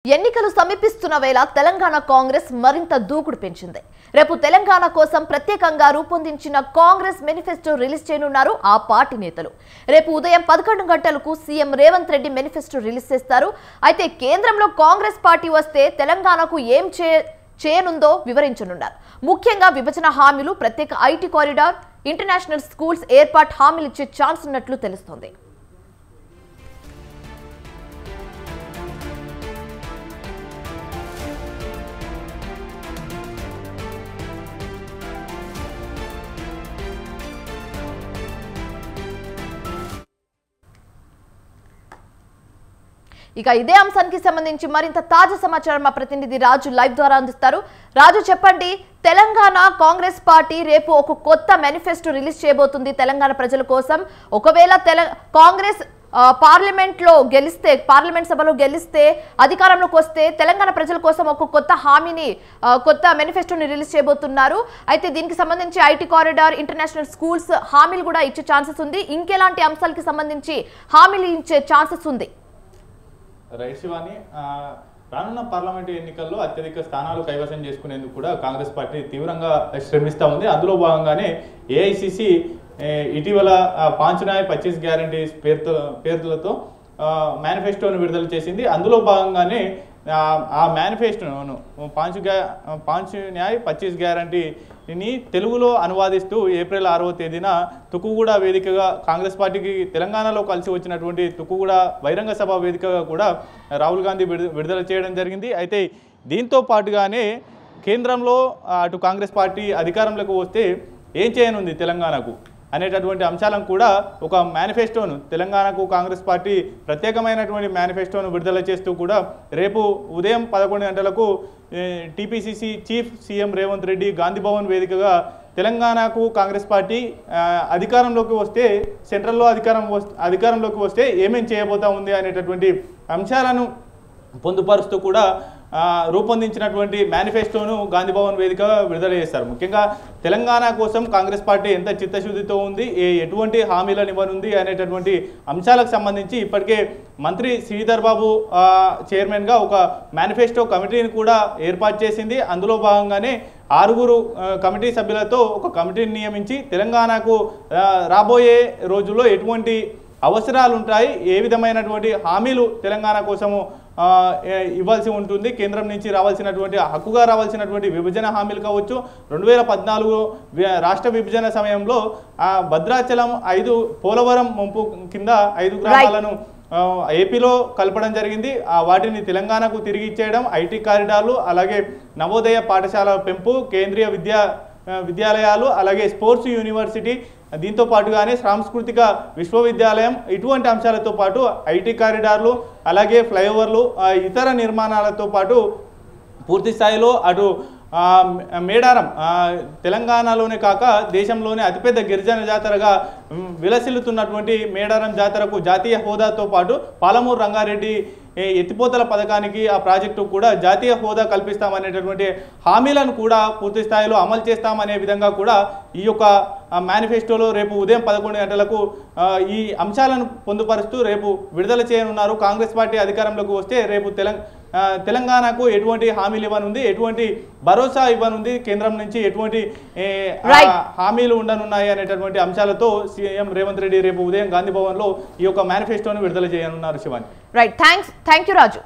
ఎన్నికలు సమీపిస్తున్న వేళ తెలంగాణ కాంగ్రెస్ మరింత దూకుడు పెంచింది. రేపు తెలంగాణ కోసం ప్రత్యేకంగా రూపొందించిన కాంగ్రెస్ మేనిఫెస్టో రిలీజ్ చేయనున్నారు ఆ పార్టీ నేతలు. రేపు ఉదయం 11 గంటలకు CM Revanth Reddy manifesto release చేస్తారు. అయితే కేంద్రంలో కాంగ్రెస్ పార్టీ వస్తే తెలంగాణకు ఏం చేయనుందో వివరించనున్నారు. ముఖ్యంగా విభజన హామీలు, ప్రత్యేక ఐటీ కారిడార్, ఇంటర్నేషనల్ స్కూల్స్ ఏర్పాటు హామీలు ఇచ్చే ఛాన్స్ ఉన్నట్లు తెలుస్తోంది. ఇక ఇదే అంశానికి సంబంధించి మరింత తాజా సమాచారం మా ప్రతినిధి రాజు లైవ్ ద్వారా అందిస్తారు. రాజు, చెప్పండి, తెలంగాణ కాంగ్రెస్ పార్టీ రేపు ఒక కొత్త మేనిఫెస్టో రిలీజ్ చేయబోతుంది తెలంగాణ ప్రజల కోసం. ఒకవేళ కాంగ్రెస్ పార్లమెంట్ సభలో గెలిస్తే అధికారంలోకి వస్తే తెలంగాణ ప్రజల కోసం ఒక కొత్త హామీని, కొత్త మేనిఫెస్టోని రిలీజ్ చేయబోతున్నారు. అయితే దీనికి సంబంధించి ఐటీ కారిడార్, ఇంటర్నేషనల్ స్కూల్స్ హామీలు కూడా ఇచ్చే ఛాన్సెస్ ఉంది. ఇంకెలాంటి అంశాలకి సంబంధించి హామీలు ఇచ్చే ఛాన్సెస్ ఉంది? రైట్ శివాని, రానున్న పార్లమెంటు ఎన్నికల్లో అత్యధిక స్థానాలు కైవసం చేసుకునేందుకు కూడా కాంగ్రెస్ పార్టీ తీవ్రంగా శ్రమిస్తూ ఉంది. అందులో భాగంగానే ఏఐసిసి ఇటీవల 5 న్యాయ్ 25 గ్యారంటీస్ పేర్లతో మేనిఫెస్టోను విడుదల చేసింది. అందులో భాగంగానే ఆ మేనిఫెస్టోను 5 న్యాయ్ 25 గ్యారంటీని తెలుగులో అనువాదిస్తూ ఏప్రిల్ 6వ తేదీన తుక్కుగూడ వేదికగా కాంగ్రెస్ పార్టీకి తెలంగాణలో కలిసి వచ్చినటువంటి తుక్కుగూడ బహిరంగ సభ వేదికగా కూడా రాహుల్ గాంధీ విడుదల చేయడం జరిగింది. అయితే దీంతో పాటుగానే కేంద్రంలో అటు కాంగ్రెస్ పార్టీ అధికారంలోకి వస్తే ఏం చేయనుంది తెలంగాణకు అనేటటువంటి అంశాలను కూడా ఒక మేనిఫెస్టోను, తెలంగాణకు కాంగ్రెస్ పార్టీ ప్రత్యేకమైనటువంటి మేనిఫెస్టోను విడుదల చేస్తూ కూడా రేపు ఉదయం 11 గంటలకు TPCC chief CM Revanth Reddy Gandhi Bhavan వేదికగా తెలంగాణకు కాంగ్రెస్ పార్టీ అధికారంలోకి వస్తే, సెంట్రల్లో అధికారంలోకి వస్తే ఏమేం చేయబోతా ఉంది అనేటటువంటి అంశాలను పొందుపరుస్తూ కూడా రూపొందించినటువంటి మేనిఫెస్టోను గాంధీ భవన్ వేదిక విడుదల చేస్తారు. ముఖ్యంగా తెలంగాణ కోసం కాంగ్రెస్ పార్టీ ఎంత చిత్తశుద్ధితో ఉంది, ఎటువంటి హామీలను ఇవ్వనుంది అనేటటువంటి అంశాలకు సంబంధించి ఇప్పటికే మంత్రి శ్రీధర్ బాబు చైర్మన్గా ఒక మేనిఫెస్టో కమిటీని కూడా ఏర్పాటు చేసింది. అందులో భాగంగానే 6 కమిటీ సభ్యులతో ఒక కమిటీని నియమించి తెలంగాణకు రాబోయే రోజుల్లో ఎటువంటి అవసరాలు ఉంటాయి, ఏ విధమైనటువంటి హామీలు తెలంగాణ కోసము ఇవ్వాల్సి ఉంటుంది, కేంద్రం నుంచి రావాల్సినటువంటి హక్కుగా రావాల్సినటువంటి విభజన హామీలు కావచ్చు. 2014 రాష్ట్ర విభజన సమయంలో భద్రాచలం 5 పోలవరం ముంపు కింద 5 గ్రామాలను ఏపీలో కలపడం జరిగింది. వాటిని తెలంగాణకు తిరిగి ఇచ్చేయడం, ఐటీ కారిడార్లు, అలాగే నవోదయ పాఠశాల పెంపు, కేంద్రీయ విద్యాలయాలు, అలాగే స్పోర్ట్స్ యూనివర్సిటీ, దీంతో పాటుగానే సాంస్కృతిక విశ్వవిద్యాలయం, ఇటువంటి అంశాలతో పాటు ఐటీ కారిడార్లు, అలాగే ఫ్లైఓవర్లు, ఇతర నిర్మాణాలతో పాటు పూర్తి స్థాయిలో అటు మేడారం తెలంగాణలోనే కాక దేశంలోనే అతిపెద్ద గిరిజన జాతరగా విలసిల్లుతున్నటువంటి మేడారం జాతరకు జాతీయ హోదాతో పాటు పాలమూరు రంగారెడ్డి ఎత్తిపోతల పథకానికి, ఆ ప్రాజెక్టు కూడా జాతీయ హోదా కల్పిస్తామనేటటువంటి హామీలను కూడా పూర్తి స్థాయిలో అమలు చేస్తామనే విధంగా కూడా ఈ యొక్క మేనిఫెస్టోలో రేపు ఉదయం 11 గంటలకు ఈ అంశాలను పొందుపరుస్తూ రేపు విడుదల చేయనున్నారు. కాంగ్రెస్ పార్టీ అధికారంలోకి వస్తే రేపు తెలంగాణకు ఎటువంటి హామీలు ఇవ్వనుంది, ఎటువంటి భరోసా ఇవ్వనుంది, కేంద్రం నుంచి ఎటువంటి హామీలు ఉండనున్నాయి అనేటటువంటి అంశాలతో సీఎం రేవంత్ రెడ్డి రేపు ఉదయం గాంధీ భవన్లో ఈ యొక్క మేనిఫెస్టోను విడుదల చేయనున్నారు. Shivani, right, thank you Raju.